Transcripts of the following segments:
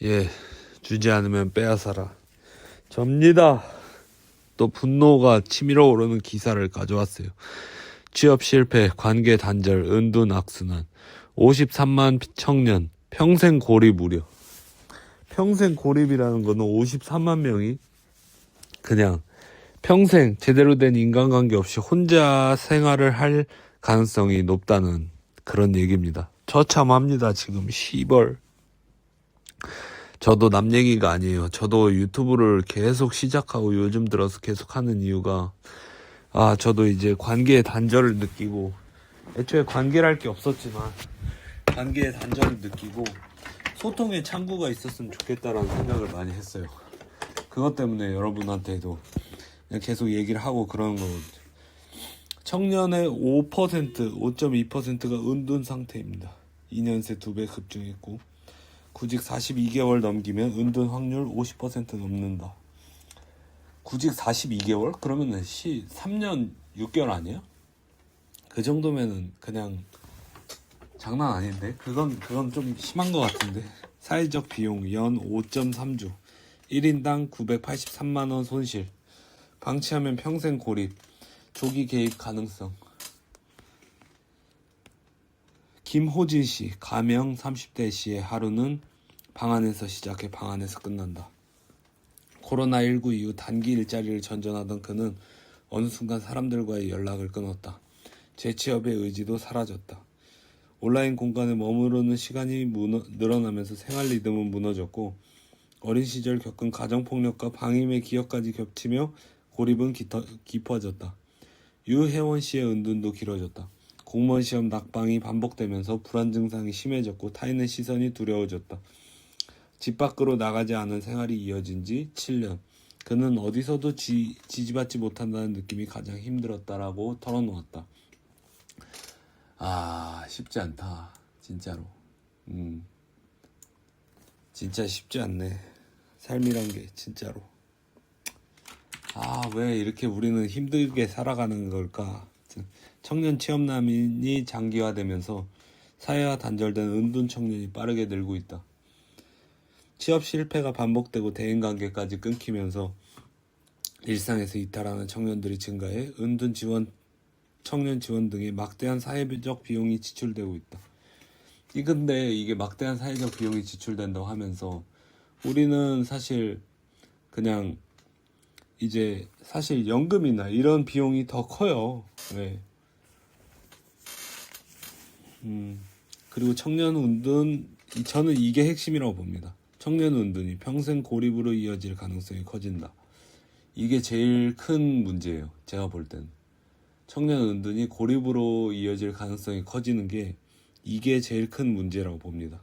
예, 주지 않으면 빼앗아라. 접니다. 또 분노가 치밀어 오르는 기사를 가져왔어요. 취업 실패, 관계 단절, 은둔 악순환. 53만 청년, 평생 고립 우려. 평생 고립이라는 거는 53만 명이 그냥 평생 제대로 된 인간관계 없이 혼자 생활을 할 가능성이 높다는 그런 얘기입니다. 처참합니다, 지금. 시벌. 저도 남 얘기가 아니에요. 저도 유튜브를 계속 시작하고 요즘 들어서 계속 하는 이유가, 저도 이제 관계의 단절을 느끼고, 애초에 관계랄 게 없었지만 관계의 단절을 느끼고 소통의 창구가 있었으면 좋겠다라는 생각을 많이 했어요. 그것 때문에 여러분한테도 그냥 계속 얘기를 하고 그러는 거거든요. 청년의 5.2%가 은둔 상태입니다. 2년 새 2배 급증했고, 구직 42개월 넘기면 은둔 확률 50% 넘는다. 구직 42개월? 그러면은 3년 6개월 아니에요? 그 정도면은 그냥 장난 아닌데? 그건 좀 심한 것 같은데. 사회적 비용 연 5.3조, 1인당 983만원 손실, 방치하면 평생 고립, 조기 개입 가능성. 김호진 씨, 가명 30대 씨의 하루는 방 안에서 시작해 방 안에서 끝난다. 코로나19 이후 단기 일자리를 전전하던 그는 어느 순간 사람들과의 연락을 끊었다. 재취업의 의지도 사라졌다. 온라인 공간에 머무르는 시간이 늘어나면서 생활 리듬은 무너졌고, 어린 시절 겪은 가정폭력과 방임의 기억까지 겹치며 고립은 깊어졌다. 유혜원 씨의 은둔도 길어졌다. 공무원 시험 낙방이 반복되면서 불안 증상이 심해졌고 타인의 시선이 두려워졌다. 집 밖으로 나가지 않은 생활이 이어진 지 7년. 그는 어디서도 지지받지 못한다는 느낌이 가장 힘들었다라고 털어놓았다. 쉽지 않다. 진짜로. 진짜 쉽지 않네. 삶이란 게 진짜로. 왜 이렇게 우리는 힘들게 살아가는 걸까? 청년 취업난이 장기화되면서 사회와 단절된 은둔 청년이 빠르게 늘고 있다. 취업 실패가 반복되고 대인관계까지 끊기면서 일상에서 이탈하는 청년들이 증가해 은둔 지원, 청년 지원 등의 막대한 사회적 비용이 지출되고 있다. 근데 이게 막대한 사회적 비용이 지출된다고 하면서 우리는 사실 그냥 이제 사실 연금이나 이런 비용이 더 커요. 네. 그리고 청년 은둔, 저는 이게 핵심이라고 봅니다. 청년 은둔이 평생 고립으로 이어질 가능성이 커진다. 이게 제일 큰 문제예요. 제가 볼 땐. 청년 은둔이 고립으로 이어질 가능성이 커지는 게 이게 제일 큰 문제라고 봅니다.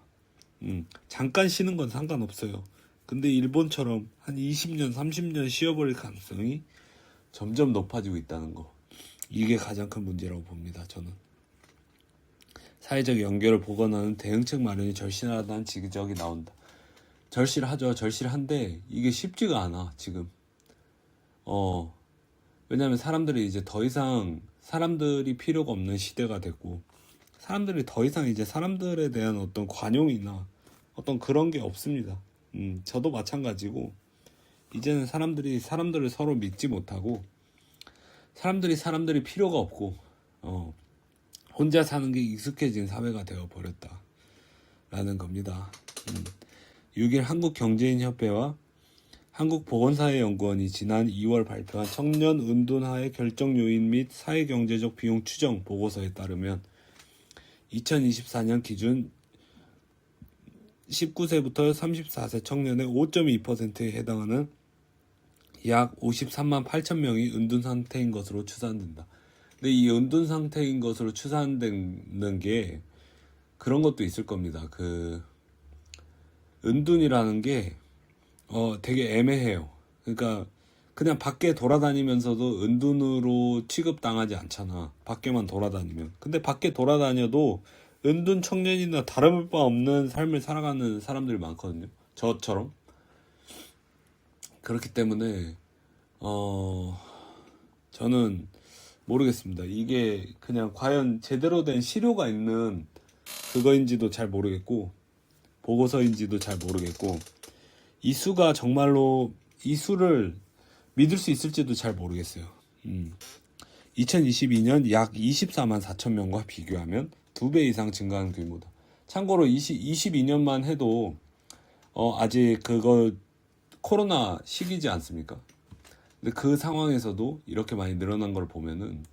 잠깐 쉬는 건 상관없어요. 근데 일본처럼 한 20년, 30년 쉬어버릴 가능성이 점점 높아지고 있다는 거. 이게 가장 큰 문제라고 봅니다. 저는. 사회적 연결을 복원하는 대응책 마련이 절실하다는 지적이 나온다. 절실하죠. 절실한데 이게 쉽지가 않아 지금. 왜냐면 사람들이 이제 더 이상 사람들이 필요가 없는 시대가 됐고, 사람들이 더 이상 이제 사람들에 대한 어떤 관용이나 어떤 그런 게 없습니다. 저도 마찬가지고, 이제는 사람들이 사람들을 서로 믿지 못하고, 사람들이 필요가 없고, 혼자 사는 게 익숙해진 사회가 되어버렸다라는 겁니다. 6일 한국경제인협회와 한국보건사회연구원이 지난 2월 발표한 청년 은둔화의 결정 요인 및 사회경제적 비용 추정 보고서에 따르면 2024년 기준 19세부터 34세 청년의 5.2%에 해당하는 약 53만 8천 명이 은둔 상태인 것으로 추산된다. 근데 이 은둔 상태인 것으로 추산되는 게 그런 것도 있을 겁니다. 은둔이라는 게 되게 애매해요. 그러니까 그냥 밖에 돌아다니면서도 은둔으로 취급당하지 않잖아. 밖에만 돌아다니면. 근데 밖에 돌아다녀도 은둔 청년이나 다름을 바 없는 삶을 살아가는 사람들이 많거든요. 저처럼. 그렇기 때문에 저는 모르겠습니다. 이게 그냥 과연 제대로 된 실효가 있는 그거인지도 잘 모르겠고, 보고서인지도 잘 모르겠고, 이 수가 정말로 이 수를 믿을 수 있을지도 잘 모르겠어요. 2022년 약 24만 4천 명과 비교하면 2배 이상 증가한 규모다. 참고로 22년만 해도 아직 그거 코로나 시기지 않습니까? 근데 그 상황에서도 이렇게 많이 늘어난 걸 보면은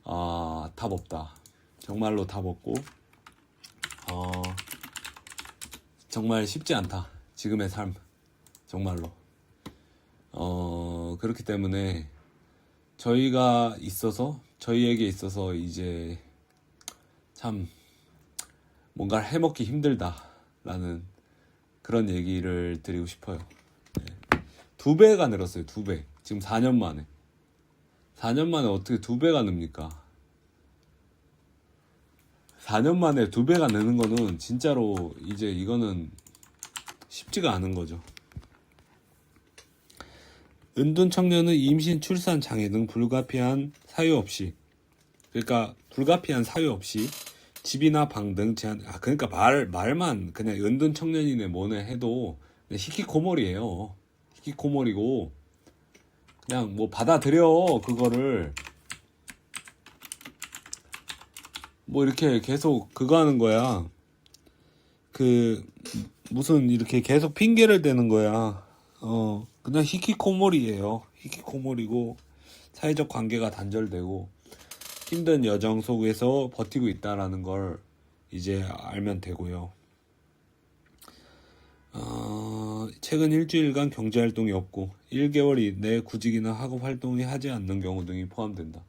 답 없다. 정말로 답 없고 정말 쉽지 않다. 지금의 삶 정말로 그렇기 때문에 저희에게 있어서 이제 참 뭔가를 해먹기 힘들다라는 그런 얘기를 드리고 싶어요. 네. 2배가 늘었어요. 2배. 지금 4년 만에. 4년 만에 어떻게 2배가 늡니까? 4년 만에 2배가 느는 거는 진짜로 이제 이거는 쉽지가 않은 거죠. 은둔 청년은 임신, 출산 장애 등 불가피한 사유 없이, 그러니까 불가피한 사유 없이 집이나 방 등 제한, 그러니까 말만 그냥 은둔 청년이네 뭐네 해도 그냥 히키코모리예요. 히키코모리고 그냥 뭐 받아들여. 그거를 뭐 이렇게 계속 그거 하는 거야. 무슨 이렇게 계속 핑계를 대는 거야. 그냥 히키코모리예요. 히키코모리고 사회적 관계가 단절되고 힘든 여정 속에서 버티고 있다라는 걸 이제 알면 되고요. 최근 일주일간 경제활동이 없고 1개월 내 구직이나 학업 활동이 하지 않는 경우 등이 포함된다.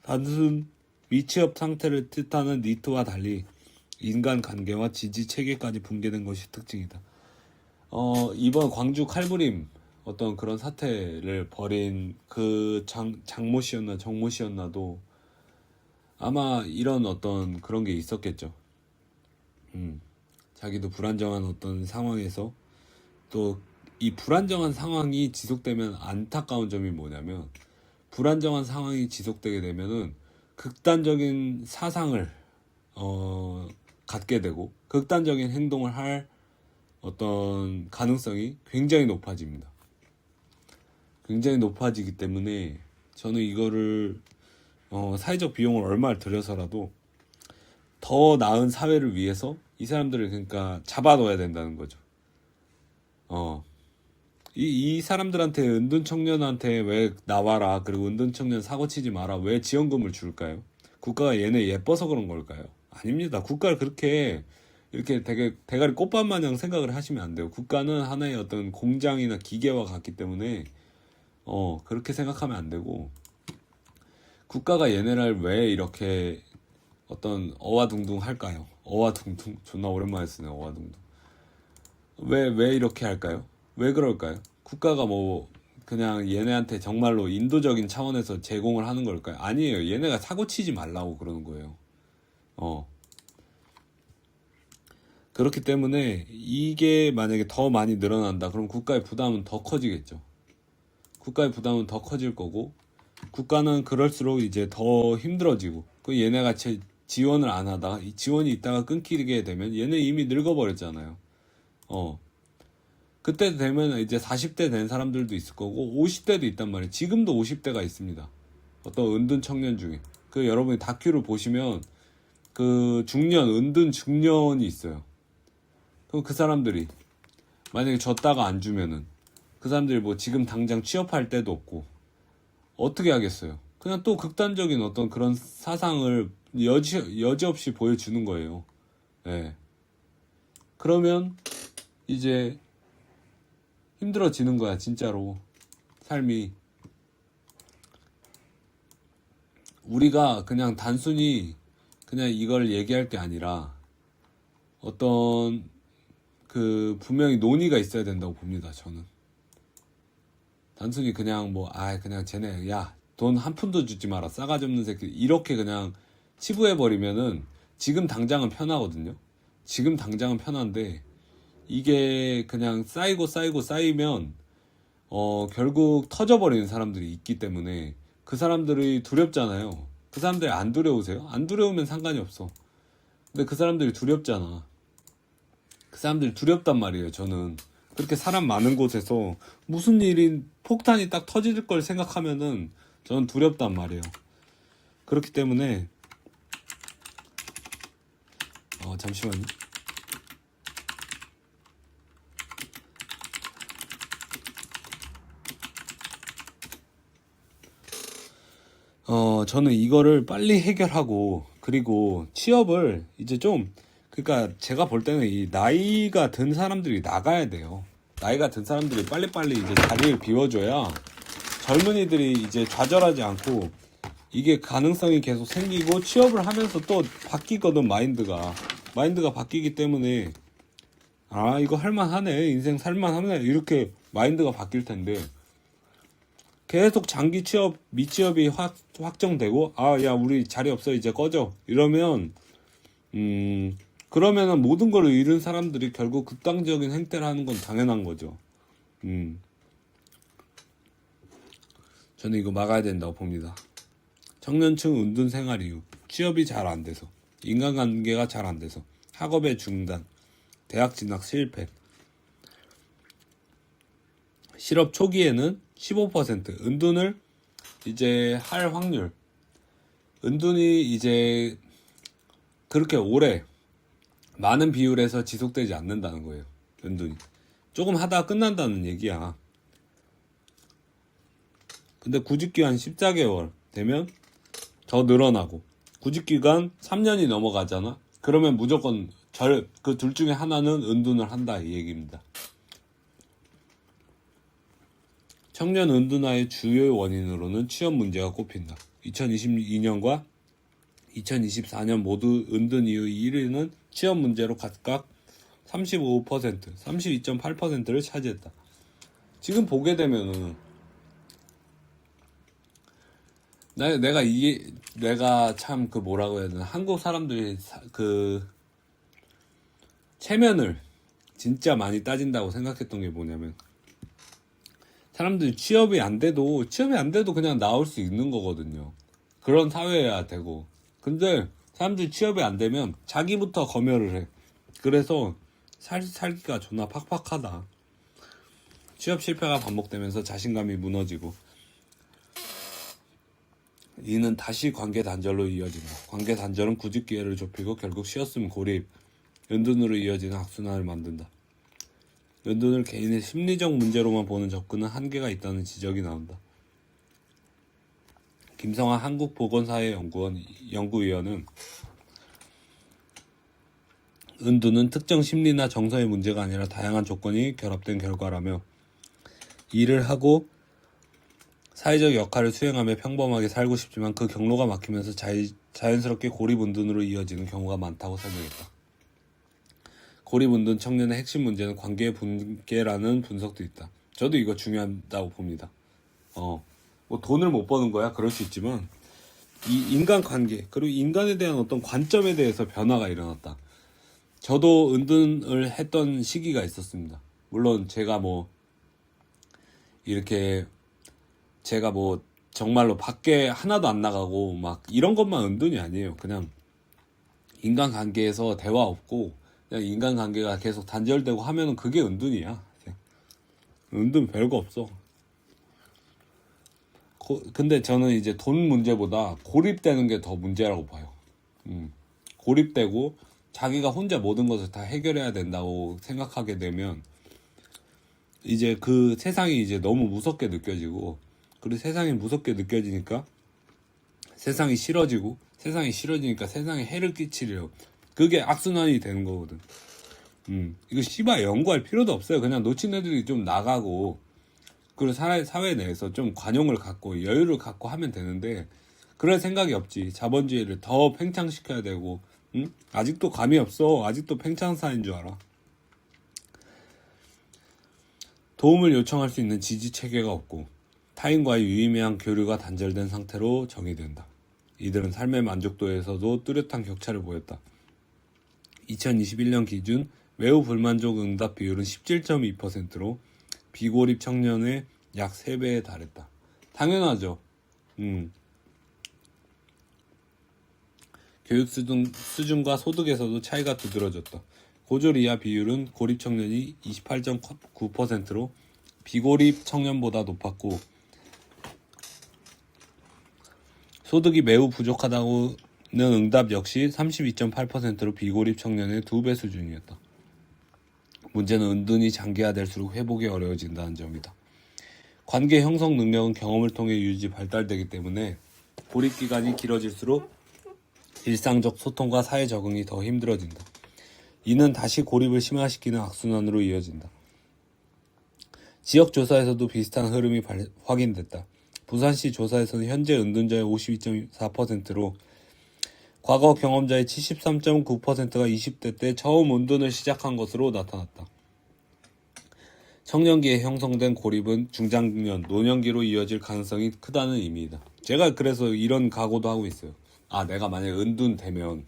단순 미취업 상태를 뜻하는 니트와 달리 인간관계와 지지체계까지 붕괴된 것이 특징이다. 이번 광주 칼부림 어떤 그런 사태를 벌인 그 장모 씨였나 정모 씨였나도 아마 이런 어떤 그런 게 있었겠죠. 자기도 불안정한 어떤 상황에서 또 이 불안정한 상황이 지속되면 안타까운 점이 뭐냐면, 불안정한 상황이 지속되게 되면은 극단적인 사상을 갖게 되고 극단적인 행동을 할 어떤 가능성이 굉장히 높아집니다. 굉장히 높아지기 때문에 저는 이거를 사회적 비용을 얼마를 들여서라도 더 나은 사회를 위해서 이 사람들을 그러니까 잡아둬야 된다는 거죠. 이 사람들한테, 은둔 청년한테 왜 나와라, 그리고 은둔 청년 사고 치지 마라, 왜 지원금을 줄까요? 국가가 얘네 예뻐서 그런 걸까요? 아닙니다. 국가를 그렇게 이렇게 되게 대가리 꽃밭 마냥 생각을 하시면 안 돼요. 국가는 하나의 어떤 공장이나 기계와 같기 때문에 그렇게 생각하면 안 되고, 국가가 얘네를 왜 이렇게 어떤 어와둥둥 할까요? 어와둥둥 존나 오랜만에 쓰네. 어와둥둥. 왜 이렇게 할까요? 왜 그럴까요? 국가가 뭐 그냥 얘네한테 정말로 인도적인 차원에서 제공을 하는 걸까요? 아니에요. 얘네가 사고 치지 말라고 그러는 거예요. 그렇기 때문에 이게 만약에 더 많이 늘어난다, 그럼 국가의 부담은 더 커지겠죠. 국가의 부담은 더 커질 거고, 국가는 그럴수록 이제 더 힘들어지고, 그 얘네가 지원을 안 하다가 이 지원이 있다가 끊기게 되면 얘네 이미 늙어버렸잖아요. 그때 되면 이제 40대 된 사람들도 있을 거고 50대도 있단 말이에요. 지금도 50대가 있습니다. 어떤 은둔 청년 중에. 그 여러분이 다큐를 보시면 그 은둔 중년이 있어요. 그럼 그 사람들이 만약에 줬다가 안 주면은 그 사람들이 뭐 지금 당장 취업할 데도 없고 어떻게 하겠어요? 그냥 또 극단적인 어떤 그런 사상을 여지없이 보여주는 거예요. 네. 그러면 이제 힘들어지는 거야, 진짜로. 삶이. 우리가 그냥 단순히 그냥 이걸 얘기할 게 아니라 어떤 분명히 논의가 있어야 된다고 봅니다, 저는. 단순히 그냥 그냥 쟤네, 야, 돈 한 푼도 주지 마라, 싸가지 없는 새끼. 이렇게 그냥 치부해버리면은 지금 당장은 편하거든요. 지금 당장은 편한데, 이게 그냥 쌓이면 결국 터져버리는 사람들이 있기 때문에 그 사람들이 두렵잖아요. 그 사람들이 안 두려우세요? 안 두려우면 상관이 없어. 근데 그 사람들이 두렵잖아. 그 사람들이 두렵단 말이에요. 저는 그렇게 사람 많은 곳에서 무슨 일이 폭탄이 딱 터질 걸 생각하면은 저는 두렵단 말이에요. 그렇기 때문에 잠시만요. 저는 이거를 빨리 해결하고, 그리고 취업을 이제 좀, 그러니까 제가 볼 때는 이 나이가 든 사람들이 나가야 돼요. 나이가 든 사람들이 빨리빨리 이제 자리를 비워줘야 젊은이들이 이제 좌절하지 않고 이게 가능성이 계속 생기고 취업을 하면서 또 바뀌거든, 마인드가 바뀌기 때문에 이거 할만하네, 인생 살만하네, 이렇게 마인드가 바뀔 텐데 계속 장기 취업, 미취업이 확정되고, 야, 우리 자리 없어, 이제 꺼져. 이러면, 그러면은 모든 걸 잃은 사람들이 결국 극단적인 행태를 하는 건 당연한 거죠. 저는 이거 막아야 된다고 봅니다. 청년층 은둔 생활 이후, 취업이 잘 안 돼서, 인간관계가 잘 안 돼서, 학업의 중단, 대학 진학 실패, 실업 초기에는 15% 은둔을 이제 할 확률, 은둔이 이제 그렇게 오래 많은 비율에서 지속되지 않는다는 거예요. 은둔이 조금 하다가 끝난다는 얘기야. 근데 구직기간 14개월 되면 더 늘어나고, 구직기간 3년이 넘어가잖아. 그러면 무조건 그 둘 중에 하나는 은둔을 한다, 이 얘기입니다. 청년 은둔화의 주요 원인으로는 취업 문제가 꼽힌다. 2022년과 2024년 모두 은둔 이후 1위는 취업 문제로 각각 35%, 32.8%를 차지했다. 지금 보게 되면은 내가 참 그 뭐라고 해야 되나, 한국 사람들이 그 체면을 진짜 많이 따진다고 생각했던 게 뭐냐면, 사람들이 취업이 안 돼도 그냥 나올 수 있는 거거든요. 그런 사회여야 되고. 근데 사람들이 취업이 안 되면 자기부터 검열을 해. 그래서 살기가 존나 팍팍하다. 취업 실패가 반복되면서 자신감이 무너지고, 이는 다시 관계 단절로 이어진다. 관계 단절은 구직 기회를 좁히고 결국 쉬었음 고립, 연둔으로 이어지는 악순환을 만든다. 연둔을 개인의 심리적 문제로만 보는 접근은 한계가 있다는 지적이 나온다. 김성환 한국보건사회연구원 연구위원은 은둔은 특정 심리나 정서의 문제가 아니라 다양한 조건이 결합된 결과라며, 일을 하고 사회적 역할을 수행하며 평범하게 살고 싶지만 그 경로가 막히면서 자연스럽게 고립은둔으로 이어지는 경우가 많다고 설명했다. 고립은둔 청년의 핵심 문제는 관계의 붕괴라는 분석도 있다. 저도 이거 중요하다고 봅니다. 뭐 돈을 못 버는 거야, 그럴 수 있지만 이 인간관계, 그리고 인간에 대한 어떤 관점에 대해서 변화가 일어났다. 저도 은둔을 했던 시기가 있었습니다. 물론 제가 뭐 정말로 밖에 하나도 안 나가고 막 이런 것만 은둔이 아니에요. 그냥 인간관계에서 대화 없고 그냥 인간관계가 계속 단절되고 하면은 그게 은둔이야. 은둔 별거 없어. 근데 저는 이제 돈 문제보다 고립되는 게 더 문제라고 봐요. 고립되고 자기가 혼자 모든 것을 다 해결해야 된다고 생각하게 되면 이제 그 세상이 이제 너무 무섭게 느껴지고, 그리고 세상이 무섭게 느껴지니까 세상이 싫어지니까 세상에 해를 끼치려고, 그게 악순환이 되는 거거든. 이거 씨발 연구할 필요도 없어요. 그냥 놓친 애들이 좀 나가고, 그리고 사회 내에서 좀 관용을 갖고 여유를 갖고 하면 되는데, 그럴 생각이 없지. 자본주의를 더 팽창시켜야 되고, 아직도 감이 없어. 아직도 팽창사인 줄 알아. 도움을 요청할 수 있는 지지 체계가 없고 타인과의 유의미한 교류가 단절된 상태로 정의된다. 이들은 삶의 만족도에서도 뚜렷한 격차를 보였다. 2021년 기준 매우 불만족 응답 비율은 17.2%로 비고립 청년의 약 3배에 달했다. 당연하죠. 교육 수준과 소득에서도 차이가 두드러졌다. 고졸 이하 비율은 고립 청년이 28.9%로 비고립 청년보다 높았고 소득이 매우 부족하다고는 응답 역시 32.8%로 비고립 청년의 2배 수준이었다. 문제는 은둔이 장기화될수록 회복이 어려워진다는 점이다. 관계 형성 능력은 경험을 통해 유지 발달되기 때문에 고립 기간이 길어질수록 일상적 소통과 사회 적응이 더 힘들어진다. 이는 다시 고립을 심화시키는 악순환으로 이어진다. 지역 조사에서도 비슷한 흐름이 확인됐다. 부산시 조사에서는 현재 은둔자의 52.4%로 과거 경험자의 73.9%가 20대 때 처음 은둔을 시작한 것으로 나타났다. 청년기에 형성된 고립은 중장년, 노년기로 이어질 가능성이 크다는 의미이다. 제가 그래서 이런 각오도 하고 있어요. 내가 만약에 은둔되면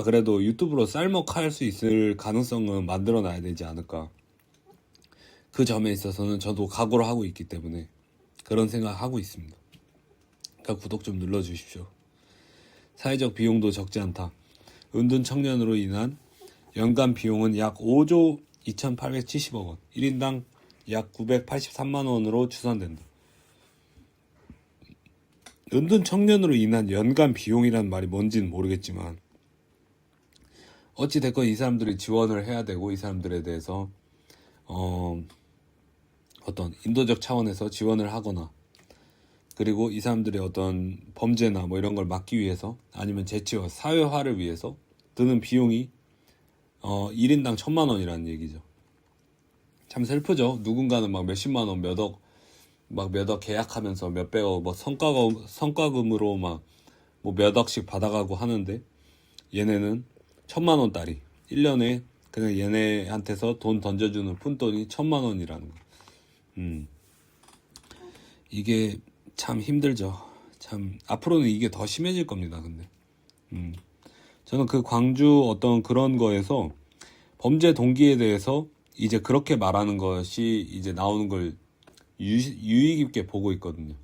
그래도 유튜브로 쌀먹할 수 있을 가능성은 만들어놔야 되지 않을까. 그 점에 있어서는 저도 각오를 하고 있기 때문에 그런 생각하고 있습니다. 그러니까 구독 좀 눌러주십시오. 사회적 비용도 적지 않다. 은둔 청년으로 인한 연간 비용은 약 5조 2,870억 원, 1인당 약 983만 원으로 추산된다. 은둔 청년으로 인한 연간 비용이란 말이 뭔지는 모르겠지만 어찌됐건 이 사람들이 지원을 해야 되고 이 사람들에 대해서 어떤 인도적 차원에서 지원을 하거나 그리고 이 사람들의 어떤 범죄나 뭐 이런 걸 막기 위해서 아니면 재치와 사회화를 위해서 드는 비용이 1인당 1,000만 원이라는 얘기죠. 참 슬프죠. 누군가는 막 몇십만 원, 몇억 계약하면서 몇백억, 뭐 성과금으로 막 뭐 몇억씩 받아가고 하는데 얘네는 1,000만 원짜리 1년에 그냥 얘네한테서 돈 던져주는 푼돈이 1,000만 원이라는 거. 이게 참 힘들죠. 참 앞으로는 이게 더 심해질 겁니다. 근데 저는 그 광주 어떤 그런 거에서 범죄 동기에 대해서 이제 그렇게 말하는 것이 이제 나오는 걸 유의 깊게 보고 있거든요.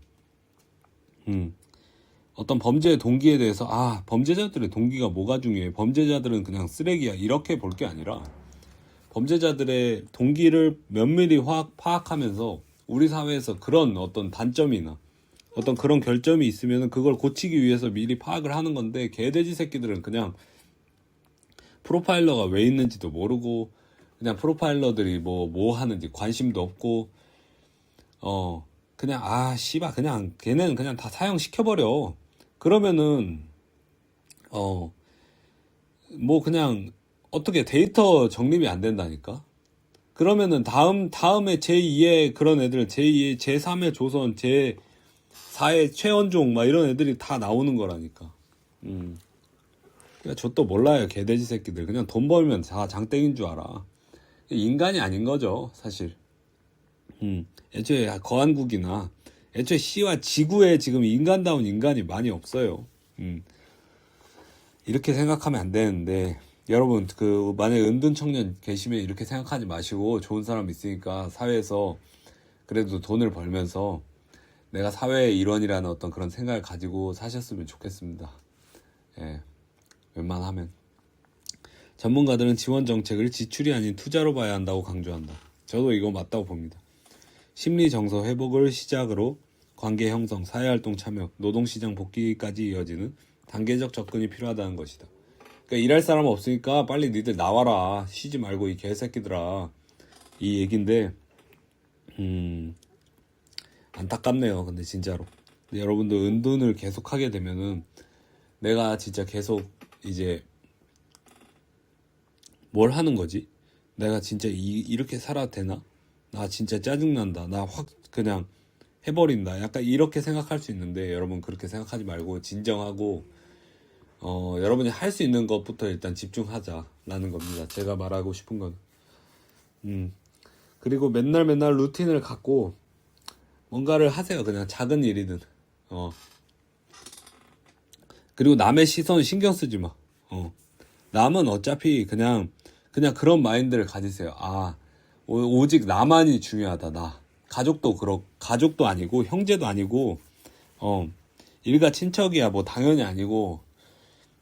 어떤 범죄 동기에 대해서 범죄자들의 동기가 뭐가 중요해? 범죄자들은 그냥 쓰레기야. 이렇게 볼 게 아니라 범죄자들의 동기를 면밀히 파악하면서 우리 사회에서 그런 어떤 단점이나 어떤 그런 결점이 있으면 그걸 고치기 위해서 미리 파악을 하는 건데 개돼지 새끼들은 그냥 프로파일러가 왜 있는지도 모르고 그냥 프로파일러들이 뭐 하는지 관심도 없고 그냥 그냥 걔네는 그냥 다 사형시켜버려. 그러면은 뭐 그냥 어떻게 데이터 정립이 안 된다니까. 그러면은 다음에 제2의 그런 애들 제2의 제3의 조선 제4의 최원종 막 이런 애들이 다 나오는 거라니까. 그러니까 저 또 몰라요. 개돼지 새끼들 그냥 돈 벌면 다 장땡인 줄 알아. 인간이 아닌 거죠 사실. 애초에 거한국이나 애초에 시와 지구에 지금 인간다운 인간이 많이 없어요. 이렇게 생각하면 안 되는데 여러분 만약에 은둔 청년 계시면 이렇게 생각하지 마시고 좋은 사람 있으니까 사회에서 그래도 돈을 벌면서 내가 사회의 일원이라는 어떤 그런 생각을 가지고 사셨으면 좋겠습니다. 예, 웬만하면. 전문가들은 지원 정책을 지출이 아닌 투자로 봐야 한다고 강조한다. 저도 이거 맞다고 봅니다. 심리 정서 회복을 시작으로 관계 형성, 사회활동 참여, 노동시장 복귀까지 이어지는 단계적 접근이 필요하다는 것이다. 그러니까 일할 사람 없으니까 빨리 니들 나와라. 쉬지 말고 이 개새끼들아. 이 얘긴데 안타깝네요. 근데 진짜로. 근데 여러분들 은둔을 계속 하게 되면은 내가 진짜 계속 이제 뭘 하는 거지? 내가 진짜 이렇게 살아도 되나? 나 진짜 짜증난다. 나 확 그냥 해버린다. 약간 이렇게 생각할 수 있는데 여러분 그렇게 생각하지 말고 진정하고 여러분이 할 수 있는 것부터 일단 집중하자라는 겁니다. 제가 말하고 싶은 건. 그리고 맨날 루틴을 갖고 뭔가를 하세요. 그냥 작은 일이든. 그리고 남의 시선 신경 쓰지 마. 남은 어차피 그냥 그런 마인드를 가지세요. 오직 나만이 중요하다. 나. 가족도 아니고 형제도 아니고 일가 친척이야 뭐 당연히 아니고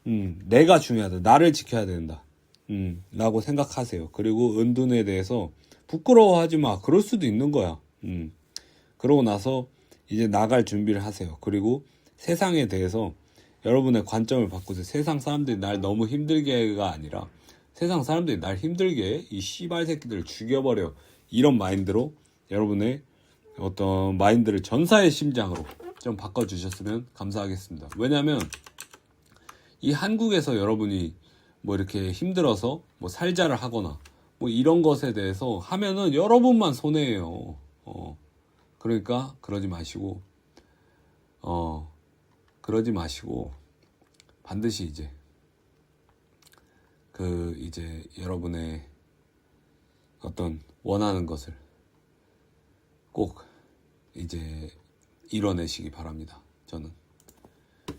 내가 중요하다. 나를 지켜야 된다. 라고 생각하세요. 그리고 은둔에 대해서 부끄러워하지 마. 그럴 수도 있는 거야. 그러고 나서 이제 나갈 준비를 하세요. 그리고 세상에 대해서 여러분의 관점을 바꾸세요. 세상 사람들이 날 너무 힘들게가 아니라 세상 사람들이 날 힘들게 해. 이 씨발 새끼들을 죽여버려. 이런 마인드로 여러분의 어떤 마인드를 전사의 심장으로 좀 바꿔주셨으면 감사하겠습니다. 왜냐면 이 한국에서 여러분이 뭐 이렇게 힘들어서 뭐 살자를 하거나 뭐 이런 것에 대해서 하면은 여러분만 손해예요. 그러니까 그러지 마시고 반드시 이제 여러분의 어떤 원하는 것을 꼭 이제 이뤄내시기 바랍니다.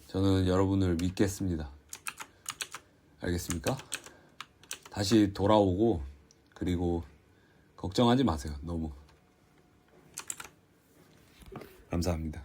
저는 여러분을 믿겠습니다. 알겠습니까? 다시 돌아오고 그리고 걱정하지 마세요. 너무 감사합니다.